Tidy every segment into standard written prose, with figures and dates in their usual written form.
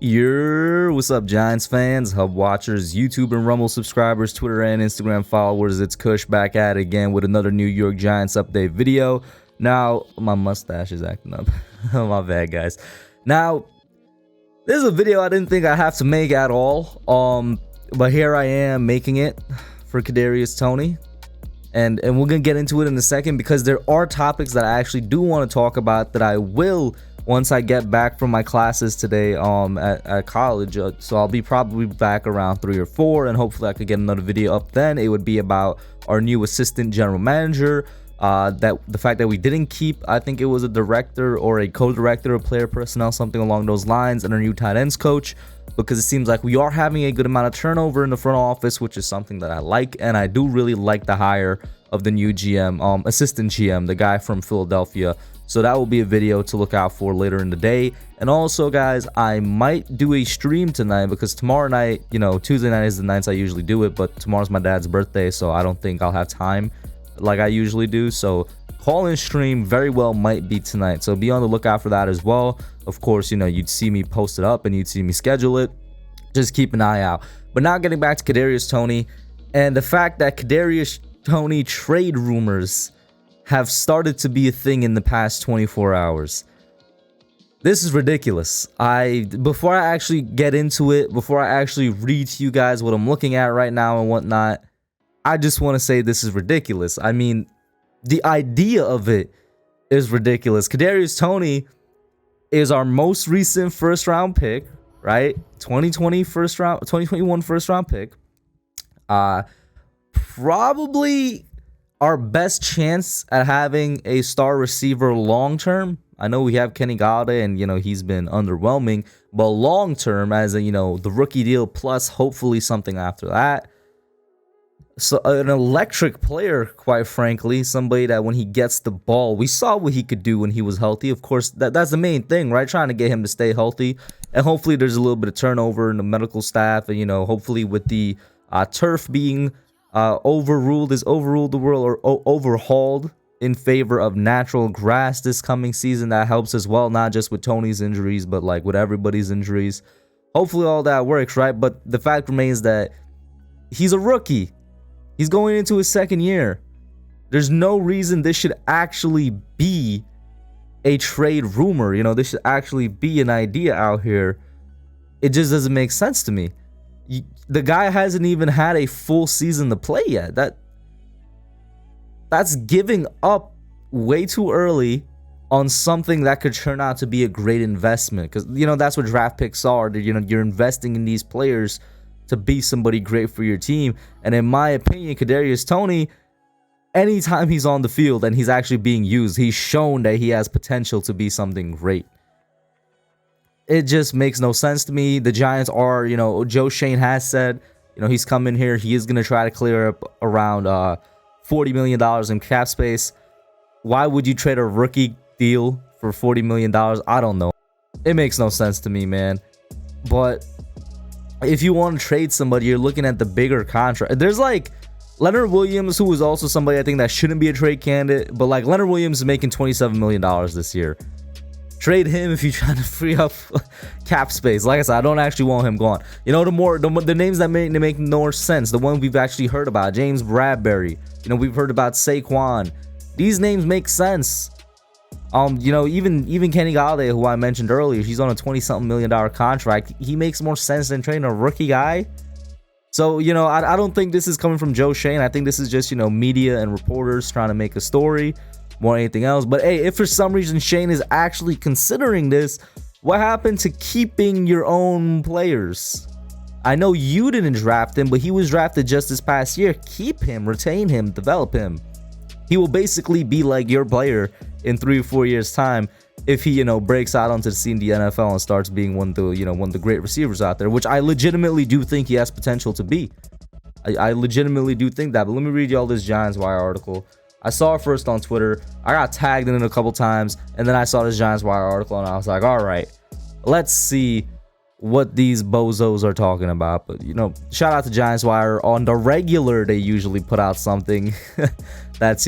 What's up, Giants fans, Hub watchers, YouTube and Rumble subscribers, Twitter and Instagram followers? It's Kush back at it again with another New York Giants update video. Now, my mustache is acting up. My bad, guys. Now, this is a video I didn't think I'd have to make at all. But here I am making it for Kadarius Toney. And we're going to get into it in a second because there are topics that I actually do want to talk about that I will once I get back from my classes today at college. So I'll be probably back around 3 or 4, and hopefully I could get another video up then. It would be about our new assistant general manager, that the fact that we didn't keep, I think it was a director or a co-director of player personnel, something along those lines, and our new tight ends coach, because it seems like we are having a good amount of turnover in the front office, which is something that I like. And I do really like the hire of the new GM, assistant GM, the guy from Philadelphia. So that will be a video to look out for later in the day. And also, guys, I might do a stream tonight because tomorrow night, Tuesday night is the nights I usually do it, but tomorrow's my dad's birthday, so I don't think I'll have time like I usually do. So call-in stream very well might be tonight, so be on the lookout for that as well. Of course, you'd see me post it up and you'd see me schedule it. Just keep an eye out. But now getting back to Kadarius Toney and the fact that Kadarius Toney trade rumors have started to be a thing in the past 24 hours. This is ridiculous. Before I actually get into it, before I actually read to you guys what I'm looking at right now and whatnot, I just want to say this is ridiculous. I mean, the idea of it is ridiculous. Kadarius Toney is our most recent first round pick, right? 2021 first round pick. Probably our best chance at having a star receiver long term. I know we have Kenny Golladay, and he's been underwhelming, but long term, as a the rookie deal plus hopefully something after that. So an electric player, quite frankly, somebody that when he gets the ball, we saw what he could do when he was healthy. Of course, that's the main thing, right? Trying to get him to stay healthy, and hopefully there's a little bit of turnover in the medical staff, and hopefully with the turf being overruled the world, or overhauled in favor of natural grass this coming season. That helps as well, not just with Toney's injuries, but like with everybody's injuries. Hopefully all that works, right? But the fact remains that he's a rookie. He's going into his second year. There's no reason this should actually be a trade rumor. This should actually be an idea out here. It just doesn't make sense to me. The guy hasn't even had a full season to play yet. That's giving up way too early on something that could turn out to be a great investment. Because, that's what draft picks are. You're investing in these players to be somebody great for your team. And in my opinion, Kadarius Toney, anytime he's on the field and he's actually being used, he's shown that he has potential to be something great. It just makes no sense to me. The Giants are, Joe Schoen has said, he's coming here. He is going to try to clear up around $40 million in cap space. Why would you trade a rookie deal for $40 million? I don't know. It makes no sense to me, man. But if you want to trade somebody, you're looking at the bigger contract. There's like Leonard Williams, who is also somebody I think that shouldn't be a trade candidate. But like Leonard Williams is making $27 million this year. Trade him if you're trying to free up cap space. Like I said, I don't actually want him gone. The names that make more sense, the one we've actually heard about, James Bradbury. We've heard about Saquon. These names make sense. Even Kenny Golladay, who I mentioned earlier, he's on a $20-something million contract. He makes more sense than trading a rookie guy. So, I don't think this is coming from Joe Schoen. I think this is just, media and reporters trying to make a story more than anything else. But hey, if for some reason Schoen is actually considering this, what happened to keeping your own players? I know you didn't draft him, but he was drafted just this past year. Keep him, retain him, develop him. He will basically be like your player in 3 or 4 years' time if he, breaks out onto the scene of the NFL and starts being one of the great receivers out there, which I legitimately do think he has potential to be. I legitimately do think that. But let me read y'all this Giants Wire article. I saw it first on Twitter. I got tagged in it a couple times, and then I saw this Giants Wire article, and I was like, all right, let's see what these bozos are talking about. But shout out to Giants Wire. On the regular, they usually put out something that's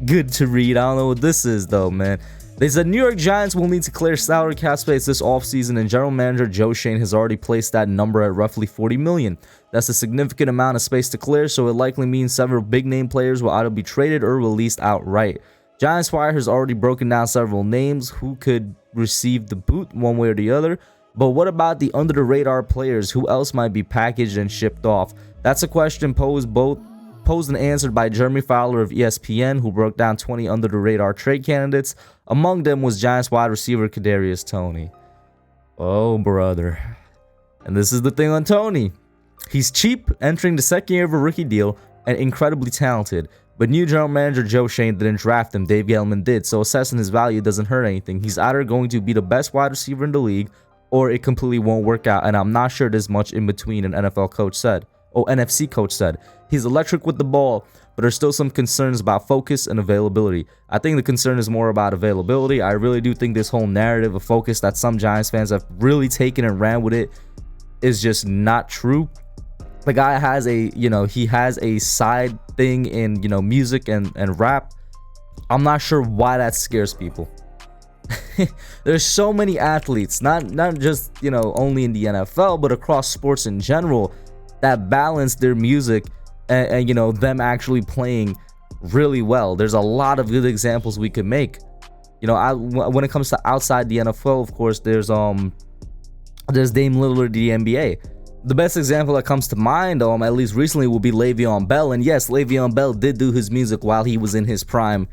good to read. I don't know what this is though, man. They said New York Giants will need to clear salary cap space this offseason, and general manager Joe Schoen has already placed that number at roughly $40 million. That's a significant amount of space to clear, so it likely means several big-name players will either be traded or released outright. Giants Wire has already broken down several names who could receive the boot one way or the other, but what about the under-the-radar players? Who else might be packaged and shipped off? That's a question posed and answered by Jeremy Fowler of ESPN, who broke down 20 under-the-radar trade candidates. Among them was Giants wide receiver Kadarius Toney. Oh, brother. And this is the thing on Toney. He's cheap, entering the second year of a rookie deal, and incredibly talented. But new general manager Joe Schoen didn't draft him, Dave Gettleman did, so assessing his value doesn't hurt anything. He's either going to be the best wide receiver in the league, or it completely won't work out, and I'm not sure there's much in between, an NFL coach said. NFC coach said. He's electric with the ball, but there's still some concerns about focus and availability. I think the concern is more about availability. I really do think this whole narrative of focus that some Giants fans have really taken and ran with it is just not true. The guy has he has a side thing in, music and rap. I'm not sure why that scares people. There's so many athletes, not just, only in the NFL, but across sports in general, that balance their music and them actually playing really well. There's a lot of good examples we could make. When it comes to outside the NFL, of course, there's Dame Lillard, the NBA. The best example that comes to mind, at least recently, will be Le'Veon Bell. And yes, Le'Veon Bell did do his music while he was in his prime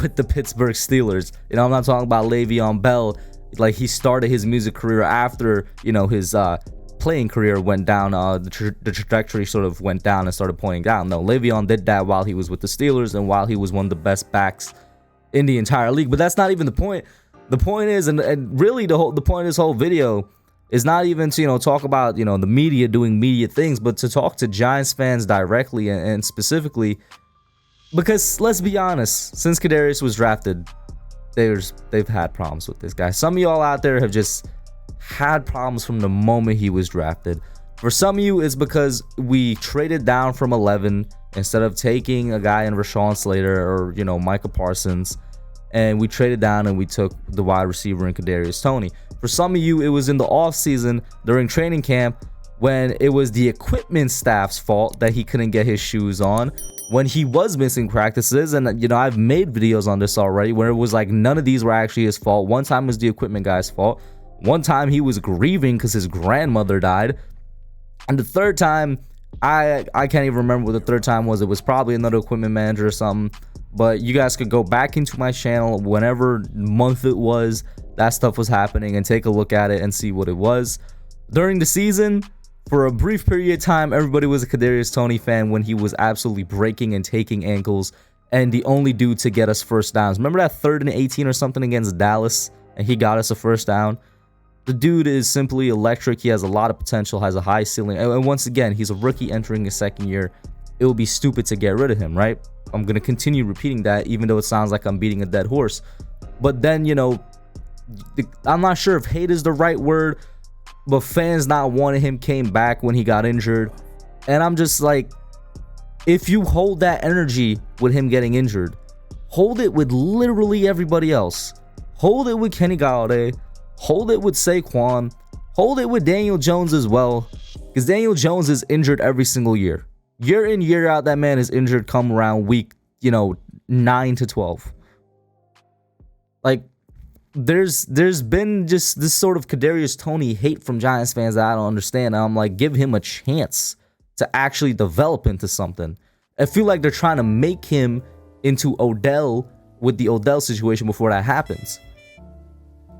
with the Pittsburgh Steelers. I'm not talking about Le'Veon Bell like he started his music career after his playing career went down. The trajectory sort of went down and started pointing down. No, Le'Veon did that while he was with the Steelers and while he was one of the best backs in the entire league. But that's not even the point. The point is, and really the point of this whole video is not even to talk about the media doing media things, but to talk to Giants fans directly and specifically, because let's be honest, since Kadarius was drafted, they've had problems with this guy. Some of y'all out there have just had problems from the moment he was drafted. For some of you, it's because we traded down from 11 instead of taking a guy in Rashawn Slater or Micah Parsons, and we traded down and we took the wide receiver in Kadarius Toney. For some of you, it was in the offseason during training camp when it was the equipment staff's fault that he couldn't get his shoes on, when he was missing practices. And I've made videos on this already where it was like none of these were actually his fault. One time was the equipment guy's fault. One time he was grieving because his grandmother died. And the third time, I can't even remember what the third time was. It was probably another equipment manager or something. But you guys could go back into my channel whenever month it was that stuff was happening and take a look at it and see what it was. During the season, for a brief period of time, everybody was a Kadarius Toney fan when he was absolutely breaking and taking ankles and the only dude to get us first downs. Remember that 3rd and 18 or something against Dallas and he got us a first down? The dude is simply electric. He has a lot of potential, has a high ceiling. And once again, he's a rookie entering his second year. It would be stupid to get rid of him, right? I'm going to continue repeating that, even though it sounds like I'm beating a dead horse. But then, I'm not sure if hate is the right word, but fans not wanting him came back when he got injured. And I'm just like, if you hold that energy with him getting injured, hold it with literally everybody else. Hold it with Kenny Galladay. Hold it with Saquon. Hold it with Daniel Jones as well. Because Daniel Jones is injured every single year. Year in, year out, that man is injured come around week, 9 to 12. Like, there's been just this sort of Kadarius Toney hate from Giants fans that I don't understand. And I'm like, give him a chance to actually develop into something. I feel like they're trying to make him into Odell with the Odell situation before that happens.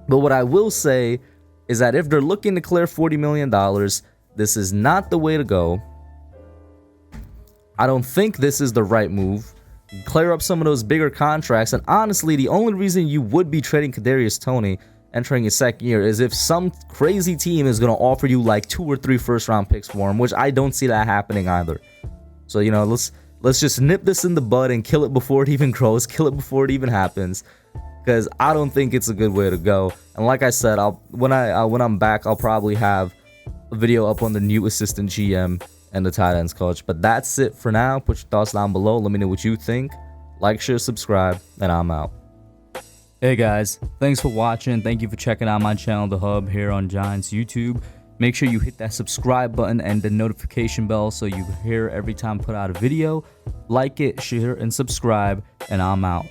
But what I will say is that if they're looking to clear $40 million, this is not the way to go. I don't think this is the right move. Clear up some of those bigger contracts. And honestly, the only reason you would be trading Kadarius Toney entering his second year is if some crazy team is going to offer you like 2 or 3 first-round picks for him, which I don't see that happening either. So, let's just nip this in the bud and kill it before it even grows, kill it before it even happens, because I don't think it's a good way to go. And like I said, when I'm back, I'll probably have a video up on the new assistant GM and the tight ends coach. But that's it for now. Put your thoughts down below. Let me know what you think. Like, share, subscribe, and I'm out. Hey guys, thanks for watching. Thank you for checking out my channel, The Hub, here on Giants YouTube. Make sure you hit that subscribe button and the notification bell so you hear every time I put out a video. Like it, share, and subscribe, and I'm out.